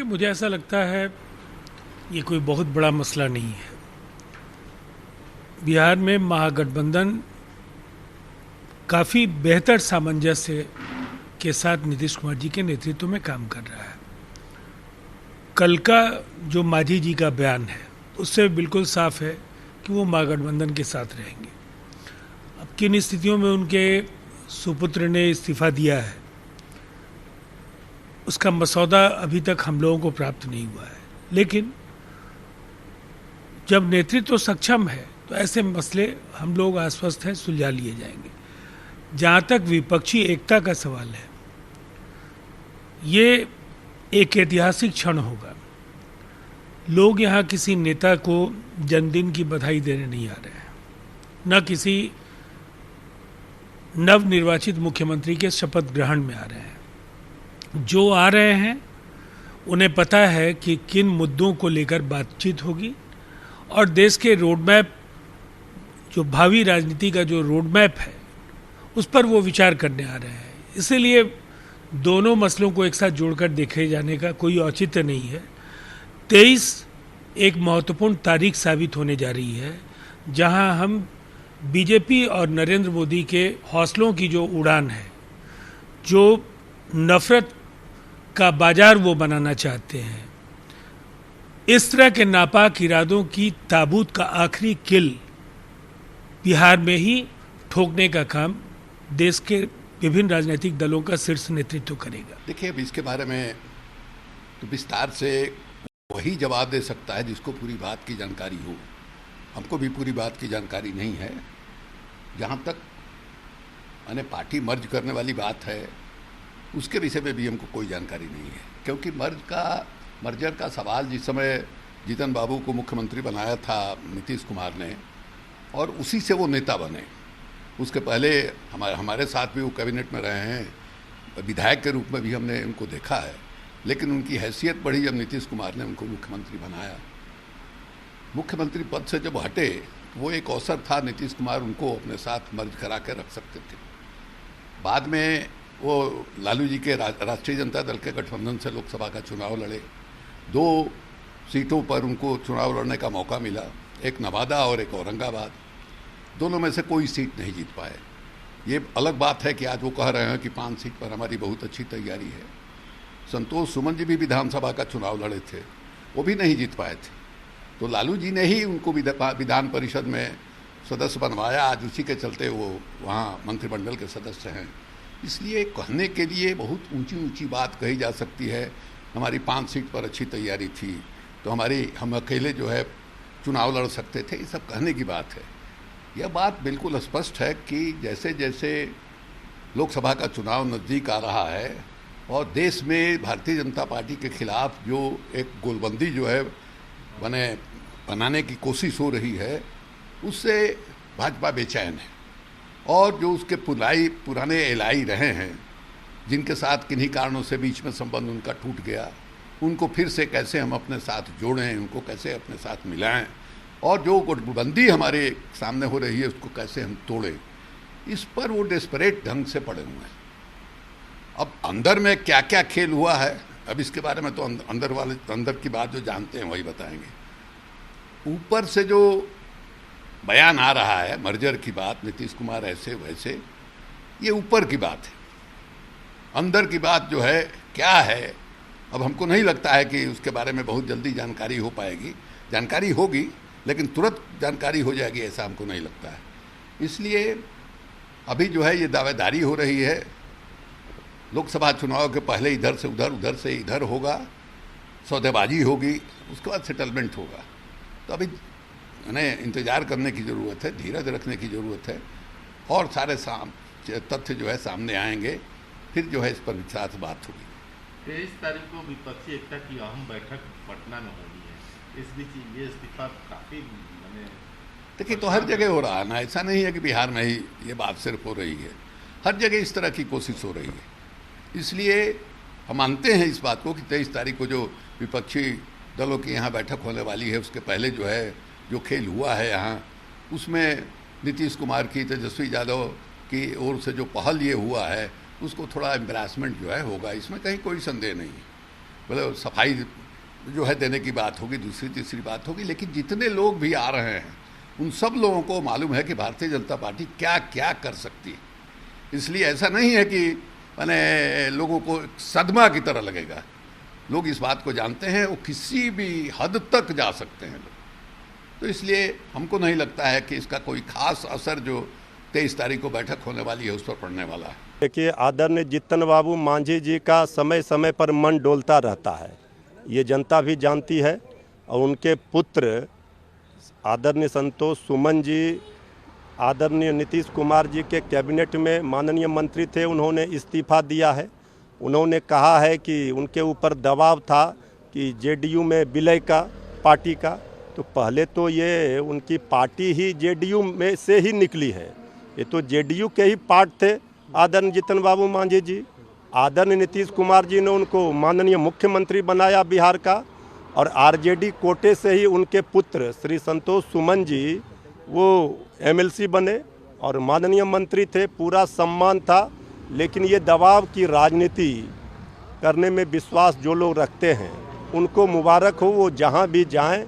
मुझे ऐसा लगता है ये कोई बहुत बड़ा मसला नहीं है। बिहार में महागठबंधन काफ़ी बेहतर सामंजस्य के साथ नीतीश कुमार जी के नेतृत्व में काम कर रहा है। कल का जो मांझी जी का बयान है उससे बिल्कुल साफ है कि वो महागठबंधन के साथ रहेंगे। अब किन स्थितियों में उनके सुपुत्र ने इस्तीफा दिया है उसका मसौदा अभी तक हम लोगों को प्राप्त नहीं हुआ है, लेकिन जब नेतृत्व सक्षम है तो ऐसे मसले हम लोग आश्वस्त हैं सुलझा लिए जाएंगे। जहाँ तक विपक्षी एकता का सवाल है, ये एक ऐतिहासिक क्षण होगा। लोग यहाँ किसी नेता को जन्मदिन की बधाई देने नहीं आ रहे हैं, न किसी नवनिर्वाचित मुख्यमंत्री के शपथ ग्रहण में आ रहे हैं। जो आ रहे हैं उन्हें पता है कि किन मुद्दों को लेकर बातचीत होगी और देश के रोडमैप, जो भावी राजनीति का जो रोडमैप है, उस पर वो विचार करने आ रहे हैं। इसीलिए दोनों मसलों को एक साथ जोड़कर देखे जाने का कोई औचित्य नहीं है। 23 एक महत्वपूर्ण तारीख साबित होने जा रही है जहां हम बीजेपी और नरेंद्र मोदी के हौसलों की जो उड़ान है, जो नफरत का बाजार वो बनाना चाहते हैं, इस तरह के नापाक इरादों की ताबूत का आखिरी किल बिहार में ही ठोकने का काम देश के विभिन्न राजनीतिक दलों का शीर्ष नेतृत्व करेगा। देखिए, अब इसके बारे में तो विस्तार से वही जवाब दे सकता है जिसको पूरी बात की जानकारी हो। हमको भी पूरी बात की जानकारी नहीं है। जहाँ तक मैंने पार्टी मर्ज करने वाली बात है उसके विषय में भी हमको कोई जानकारी नहीं है, क्योंकि मर्जर का सवाल जिस समय जीतन बाबू को मुख्यमंत्री बनाया था नीतीश कुमार ने, और उसी से वो नेता बने। उसके पहले हमारे साथ भी वो कैबिनेट में रहे हैं, विधायक के रूप में भी हमने उनको देखा है, लेकिन उनकी हैसियत बढ़ी जब नीतीश कुमार ने उनको मुख्यमंत्री बनाया। मुख्यमंत्री पद से जब हटे वो एक अवसर था, नीतीश कुमार उनको अपने साथ मर्ज करा के रख सकते थे। बाद में वो लालू जी के राष्ट्रीय जनता दल के गठबंधन से लोकसभा का चुनाव लड़े। 2 सीटों पर उनको चुनाव लड़ने का मौका मिला, एक नवादा और एक औरंगाबाद। दोनों में से कोई सीट नहीं जीत पाए। ये अलग बात है कि आज वो कह रहे हैं कि 5 सीट पर हमारी बहुत अच्छी तैयारी है। संतोष सुमन जी भी विधानसभा का चुनाव लड़े थे, वो भी नहीं जीत पाए थे। तो लालू जी ने ही उनको विधान परिषद में सदस्य बनवाया। आज उसी के चलते वो वहाँ मंत्रिमंडल के सदस्य हैं। इसलिए कहने के लिए बहुत ऊंची ऊंची बात कही जा सकती है। हमारी 5 सीट पर अच्छी तैयारी थी तो हम अकेले जो है चुनाव लड़ सकते थे, ये सब कहने की बात है। यह बात बिल्कुल स्पष्ट है कि जैसे जैसे लोकसभा का चुनाव नज़दीक आ रहा है और देश में भारतीय जनता पार्टी के खिलाफ जो एक गोलबंदी जो है बनाने की कोशिश हो रही है, उससे भाजपा बेचैन है। और जो उसके पुराने एलाई रहे हैं, जिनके साथ किन्हीं कारणों से बीच में संबंध उनका टूट गया, उनको फिर से कैसे हम अपने साथ जोड़ें, उनको कैसे अपने साथ मिलाएं, और जो गुटबंदी हमारे सामने हो रही है उसको कैसे हम तोड़ें, इस पर वो डेस्परेट ढंग से पड़े हुए हैं। अब अंदर में क्या क्या खेल हुआ है, अब इसके बारे में तो अंदर की बात जो जानते हैं वही बताएंगे। ऊपर से जो बयान आ रहा है मर्जर की बात, नीतीश कुमार ऐसे वैसे, ये ऊपर की बात है। अंदर की बात जो है क्या है, अब हमको नहीं लगता है कि उसके बारे में बहुत जल्दी जानकारी हो पाएगी। जानकारी होगी लेकिन तुरंत जानकारी हो जाएगी ऐसा हमको नहीं लगता है। इसलिए अभी जो है ये दावेदारी हो रही है। लोकसभा चुनाव के पहले इधर से उधर, उधर से इधर होगा, सौदेबाजी होगी, उसके बाद सेटलमेंट होगा। तो अभी उन्हें इंतज़ार करने की ज़रूरत है, धीरज रखने की ज़रूरत है, और सारे तथ्य जो है सामने आएंगे, फिर जो है इस पर विस्तार से बात होगी। 23 तारीख को विपक्षी एकता की अहम बैठक पटना में होनी है। इस बीच ये इस्तीफा काफ़ी देखिए, तो हर जगह हो रहा है ना, ऐसा नहीं है कि बिहार में ही ये बात सिर्फ हो रही है, हर जगह इस तरह की कोशिश हो रही है। इसलिए हम मानते हैं इस बात को कि 23 तारीख को जो विपक्षी दलों की यहाँ बैठक होने वाली है, उसके पहले जो है जो खेल हुआ है यहाँ, उसमें नीतीश कुमार की, तेजस्वी यादव की ओर से जो पहल ये हुआ है, उसको थोड़ा एम्बेरसमेंट जो है होगा, इसमें कहीं कोई संदेह नहीं है। मतलब सफाई जो है देने की बात होगी, दूसरी तीसरी बात होगी, लेकिन जितने लोग भी आ रहे हैं उन सब लोगों को मालूम है कि भारतीय जनता पार्टी क्या क्या कर सकती है। इसलिए ऐसा नहीं है कि माने लोगों को सदमा की तरह लगेगा। लोग इस बात को जानते हैं, वो किसी भी हद तक जा सकते हैं लोग। तो इसलिए हमको नहीं लगता है कि इसका कोई खास असर जो 23 तारीख को बैठक होने वाली है उस पर पड़ने वाला है। देखिए, आदरणीय जीतन बाबू मांझी जी का समय समय पर मन डोलता रहता है, ये जनता भी जानती है। और उनके पुत्र आदरणीय संतोष सुमन जी आदरणीय नीतीश कुमार जी के कैबिनेट में माननीय मंत्री थे, उन्होंने इस्तीफा दिया है। उन्होंने कहा है कि उनके ऊपर दबाव था कि जेडीयू में विलय का पार्टी का, तो पहले तो ये उनकी पार्टी ही जेडीयू में से ही निकली है। ये तो जेडीयू के ही पार्ट थे आदरणीय जीतन बाबू मांझी जी। आदरणीय नीतीश कुमार जी ने उनको माननीय मुख्यमंत्री बनाया बिहार का, और आरजेडी कोटे से ही उनके पुत्र श्री संतोष सुमन जी वो एमएलसी बने और माननीय मंत्री थे, पूरा सम्मान था। लेकिन ये दबाव की राजनीति करने में विश्वास जो लोग रखते हैं उनको मुबारक हो, वो जहां भी जाएं,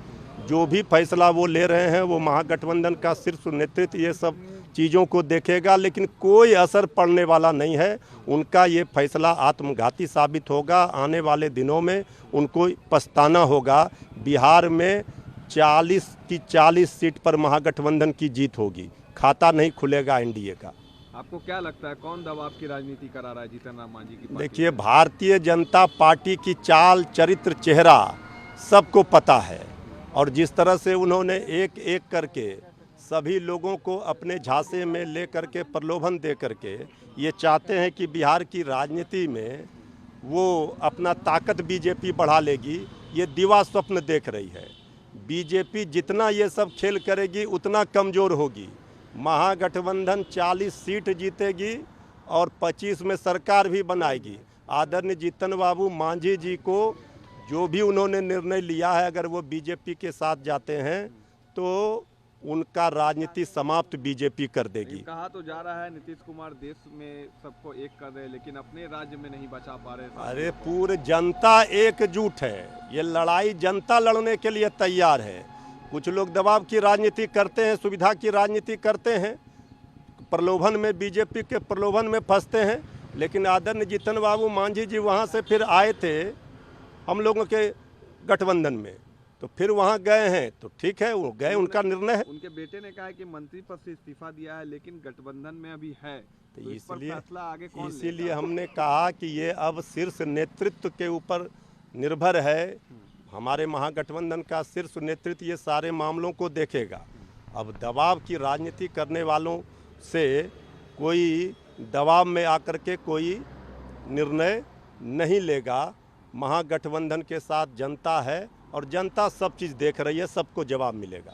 जो भी फैसला वो ले रहे हैं वो महागठबंधन का शीर्ष नेतृत्व ये सब चीज़ों को देखेगा, लेकिन कोई असर पड़ने वाला नहीं है। उनका ये फैसला आत्मघाती साबित होगा। आने वाले दिनों में उनको पछताना होगा। बिहार में 40 की 40 सीट पर महागठबंधन की जीत होगी, खाता नहीं खुलेगा एनडीए का। आपको क्या लगता है कौन दबाव की राजनीति करा रहा है जीतन राम मांझी की? देखिए, भारतीय जनता पार्टी की चाल चरित्र चेहरा सबको पता है, और जिस तरह से उन्होंने एक एक करके सभी लोगों को अपने झांसे में ले करके प्रलोभन दे करके ये चाहते हैं कि बिहार की राजनीति में वो अपना ताकत बीजेपी बढ़ा लेगी, ये दिवा स्वप्न देख रही है। बीजेपी जितना ये सब खेल करेगी उतना कमज़ोर होगी। महागठबंधन 40 सीट जीतेगी और 25 में सरकार भी बनाएगी। आदरणीय जीतन बाबू मांझी जी को जो भी उन्होंने निर्णय लिया है, अगर वो बीजेपी के साथ जाते हैं तो उनका राजनीति समाप्त बीजेपी कर देगी। कहा तो जा रहा है नीतीश कुमार देश में सबको एक कर रहे, लेकिन अपने राज्य में नहीं बचा पा रहे। अरे पूरी जनता एकजुट है, ये लड़ाई जनता लड़ने के लिए तैयार है। कुछ लोग दबाव की राजनीति करते हैं, सुविधा की राजनीति करते हैं, प्रलोभन में बीजेपी के प्रलोभन में फंसते हैं। लेकिन आदरणीय जीतन बाबू मांझी जी वहाँ से फिर आए थे हम लोगों के गठबंधन में, तो फिर वहाँ गए हैं तो ठीक है, वो गए, उनका निर्णय है। उनके बेटे ने कहा है कि मंत्री पद से इस्तीफा दिया है, लेकिन गठबंधन में अभी है, तो इस पर फैसला आगे कौन लेगा? इसीलिए हमने कहा कि ये अब शीर्ष नेतृत्व के ऊपर निर्भर है। हमारे महागठबंधन का शीर्ष नेतृत्व ये सारे मामलों को देखेगा। अब दबाव की राजनीति करने वालों से कोई दबाव में आकर के कोई निर्णय नहीं लेगा। महागठबंधन के साथ जनता है और जनता सब चीज़ देख रही है, सबको जवाब मिलेगा।